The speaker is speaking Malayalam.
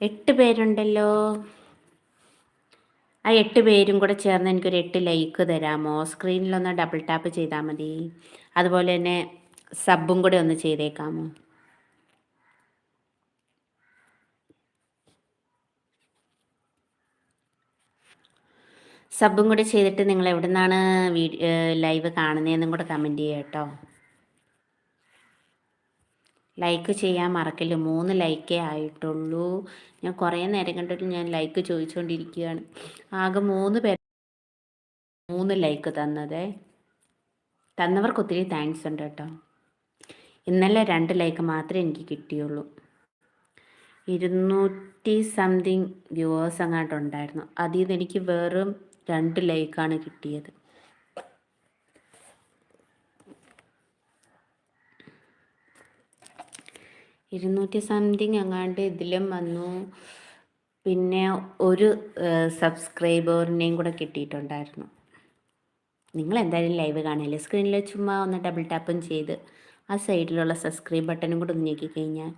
8 പേരുണ്ടല്ലോ. ആ 8 പേരും കൂടെ ചേർന്ന് എനിക്കൊരു 8 ലൈക്ക് തരാമോ? സ്ക്രീനിലൊന്ന് ഡബിൾ ടാപ്പ് ചെയ്താൽ മതി. അതുപോലെ തന്നെ സബ്ബും കൂടെ ഒന്ന് ചെയ്തേക്കാമോ? സബ്ബും കൂടെ ചെയ്തിട്ട് നിങ്ങൾ എവിടെ നിന്നാണ് ലൈവ് കാണുന്നതെന്നും കൂടെ കമൻറ്റ് ചെയ്യുക കേട്ടോ. ലൈക്ക് ചെയ്യാൻ മറക്കില്ല. 3 ലൈക്കേ ആയിട്ടുള്ളൂ. ഞാൻ കുറേ നേരം കണ്ടിട്ട് ഞാൻ ലൈക്ക് ചോദിച്ചുകൊണ്ടിരിക്കുകയാണ്. ആകെ 3 പേർ 3 ലൈക്ക് തന്നതേ. തന്നവർക്ക് ഒത്തിരി താങ്ക്സ് ഉണ്ട് കേട്ടോ. ഇന്നലെ 2 ലൈക്ക് മാത്രമേ എനിക്ക് കിട്ടിയുള്ളൂ. 200 സംതിങ് വ്യൂവേഴ്സ് അങ്ങോട്ട് ഉണ്ടായിരുന്നു. അതിൽ നിന്ന് എനിക്ക് വെറും 2 ലൈക്കാണ് കിട്ടിയത്. ഇരുന്നൂറ്റി സംതിങ് അങ്ങാണ്ട് ഇതിലും വന്നു. പിന്നെ ഒരു സബ്സ്ക്രൈബറിനെയും കൂടെ കിട്ടിയിട്ടുണ്ടായിരുന്നു. നിങ്ങൾ എന്തായാലും ലൈവ് കാണില്ലേ, സ്ക്രീനിൽ ചുമ്മാ ഒന്ന് ഡബിൾ ടാപ്പും ചെയ്ത് ആ സൈഡിലുള്ള സബ്സ്ക്രൈബ് ബട്ടണും കൂടെ ഒന്ന് ഞെക്കി കഴിഞ്ഞാൽ